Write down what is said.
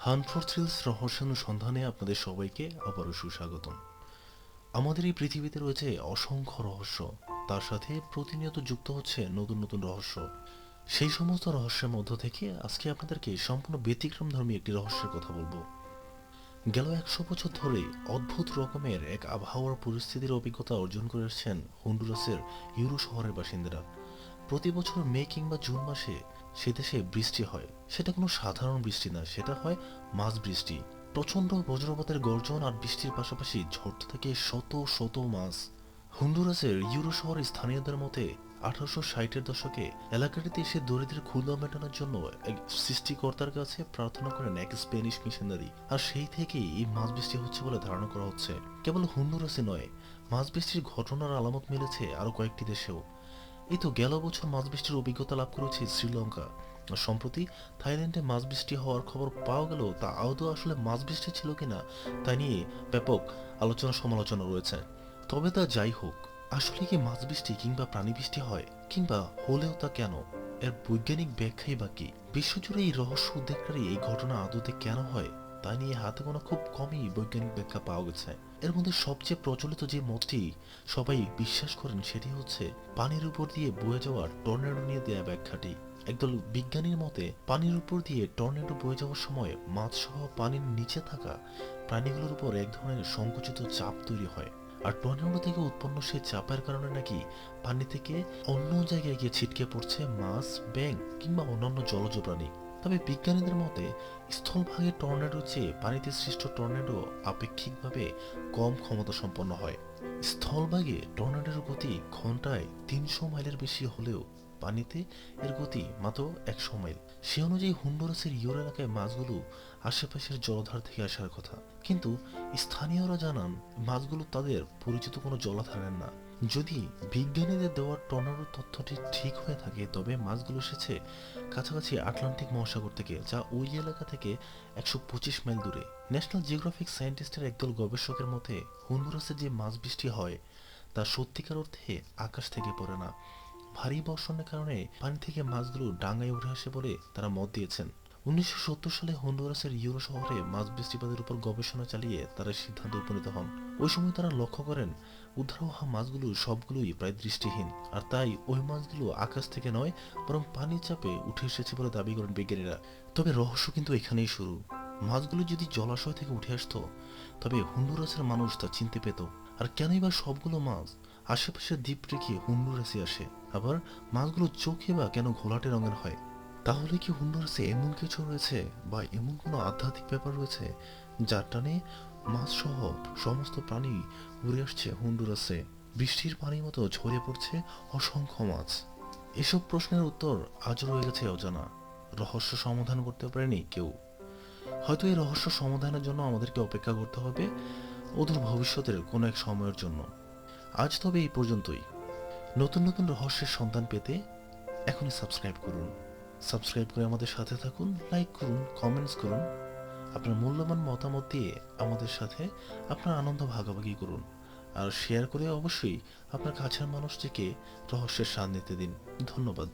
Hunt for thrills রহস্যানুসন্ধানে আপনাদের সবাইকে আবারও সুস্বাগতম। আমাদের এই পৃথিবীতে রয়েছে অসংখ্য রহস্য, তার সাথে প্রতিনিয়ত যুক্ত হচ্ছে নতুন নতুন রহস্য। সেই সমস্ত রহস্যের মধ্য থেকে আজকে আপনাদেরকে সম্পূর্ণ ব্যতিক্রমধর্মী একটি রহস্যের কথা বলবো। গেল 100 বছর ধরে অদ্ভুত রকমের এক আবহাওয়ার পরিস্থিতির অভিজ্ঞতা অর্জন করে আসছেন হন্ডুরাসের ইউরো শহরের বাসিন্দারা। প্রতি বছর মে কিংবা জুন মাসে সে দেশে বৃষ্টি হয়। সেটা কোনো সাধারণ বৃষ্টি না, সেটা হয় মাঝ বৃষ্টি। প্রচণ্ড বজ্রপাতের গর্জন আর বৃষ্টির পাশাপাশি ঝরতে থাকে শত শত মাছ। হন্ডুরাসের ইউরো শহরের স্থানীয়দের মতে 1860-এর দশকে এলাকাটিতে এসে দরিদ্রের ক্ষুধা মেটানোর জন্য এক সৃষ্টিকর্তার কাছে প্রার্থনা করেন এক স্প্যানিশ মিশনারি, আর সেই থেকেই এই মাছ বৃষ্টি হচ্ছে বলে ধারণা করা হচ্ছে। কেবল হন্ডুরাসে নয়, মাছ বৃষ্টির ঘটনার আলামত মিলেছে আরো কয়েকটি দেশেও। এই তো গেল বছর মাছ বৃষ্টির অভিজ্ঞতা লাভ করেছে শ্রীলঙ্কা, আর সম্প্রতি থাইল্যান্ডে মাছ বৃষ্টি হওয়ার খবর পাওয়া গেল তা আদৌ আসলে মাছ বৃষ্টি ছিল কিনা তা নিয়ে ব্যাপক আলোচনা সমালোচনা রয়েছে। তবে তা যাই হোক, আসলে কি মাছ বৃষ্টি কিংবা প্রাণী বৃষ্টি হয়, কিংবা হলেও তা কেন, এর বৈজ্ঞানিক ব্যাখ্যাই বা কি? বিশ্বজুড়ে এই রহস্য উদ্বেগকারী এই ঘটনা আদৌতে কেন হয় তা নিয়ে হাতে গোনা খুব কমই বৈজ্ঞানিক ব্যাখ্যা পাওয়া গেছে। এর মধ্যে সবচেয়ে প্রচলিত যে মতটি সবাই বিশ্বাস করেন সেটি হচ্ছে পানির উপর দিয়ে বয়ে যাওয়া টর্নেডো নিয়ে দেয়া ব্যাখ্যাটি। একদল বিজ্ঞানীর মতে পানির উপর দিয়ে টর্নেডো বয়ে যাওয়ার সময় মাছ সহ পানির নিচে থাকা প্রাণীগুলোর উপর এক ধরনের সংকুচিত চাপ তৈরি হয়, আর টর্নেডো থেকে উৎপন্ন সেই চাপের কারণে নাকি পানি থেকে অন্য জায়গায় গিয়ে ছিটকে পড়ছে মাছ, ব্যাঙ কিংবা অন্যান্য জলজ প্রাণী। তবে বিজ্ঞানীদের মতে স্থলভাগে টর্নেডোর চেয়ে পানিতে সৃষ্ট টর্নেডো আপেক্ষিকভাবে কম ক্ষমতা সম্পন্ন হয়। স্থলভাগে টর্নেডোর গতি ঘন্টায় 300 মাইলের বেশি হলেও পানিতে এর গতি মাত্র 100 মাইল। সে অনুযায়ী হন্ডুরাসের ইউরো এলাকায় মাছগুলো আশেপাশের জলাধার থেকে আসার কথা, কিন্তু স্থানীয়রা জানান মাছগুলো তাদের পরিচিত কোনো জলাধারের না। যদি বিজ্ঞানীদের দেওয়া টর্নেডোর তথ্যটি ঠিক হয়ে থাকে, তবে মাছগুলো এসেছে কাছাকাছি আটলান্টিক মহাসাগর থেকে, যা ওই এলাকা থেকে 125 মাইল দূরে। ন্যাশনাল জিওগ্রাফিক সায়েন্টিস্টের একদল গবেষকের মতে হন্ডুরাসে যে মাছ বৃষ্টি হয় তা সত্যিকার অর্থে আকাশ থেকে পড়ে না। ভারী বর্ষণের কারণে পানি থেকে মাছগুলো ডাঙায় উঠে আসে বলে তারা মত দিয়েছেন। 1970 সালে হন্ডুরাসের ইউরো শহরে মাছ বৃষ্টিপাতের উপর গবেষণা চালিয়ে তারা সিদ্ধান্তে উপনীত হন। ওই সময় তারা লক্ষ্য করেন উদ্ধার হওয়া মাছগুলো সবগুলোই প্রায় দৃষ্টিহীন, আর তাই ওই মাছগুলো আকাশ থেকে নয় বরং পানির চাপে উঠে এসেছে বলে দাবি করেন বিজ্ঞানীরা। তবে রহস্য কিন্তু এখানেই শুরু। মাছগুলো যদি জলাশয় থেকে উঠে আসতো, তবে হন্ডুরাসের মানুষ তা চিনতে পেত। আর কেনই বা সবগুলো মাছ আশেপাশের দ্বীপ রেখে হন্ডুরাসে আসে? আবার মাছগুলো চোখে বা কেন ঘোলাটে রঙের হয়? তাহলে কি হন্ডুরাসে এমন কিছু রয়েছে, বা এমন কোনো আধ্যাত্মিক ব্যাপার রয়েছে যার টানে মাছ সহ সমস্ত প্রাণী উড়ে আসছে হন্ডুরাসে? বৃষ্টির পানির মতো ঝরে পড়ছে অসংখ্য মাছ। এসব প্রশ্নের উত্তর আজও রয়ে গেছে অজানা। রহস্য সমাধান করতে পারেনি কেউ। হয়তো এই রহস্য সমাধানের জন্য আমাদেরকে অপেক্ষা করতে হবে অদূর ভবিষ্যতের কোনো এক সময়ের জন্য। আজ তবে এই পর্যন্তই। নতুন নতুন রহস্যের সন্ধান পেতে এখনই সাবস্ক্রাইব করুন। সাবস্ক্রাইব করে আমাদের সাথে থাকুন, লাইক করুন, কমেন্টস করুন। আপনার মূল্যবান মতামত দিয়ে আমাদের সাথে আপনার আনন্দ ভাগাভাগি করুন। আর শেয়ার করে অবশ্যই আপনার কাছের মানুষটিকে রহস্যের সান্নিধ্যে দিন। ধন্যবাদ।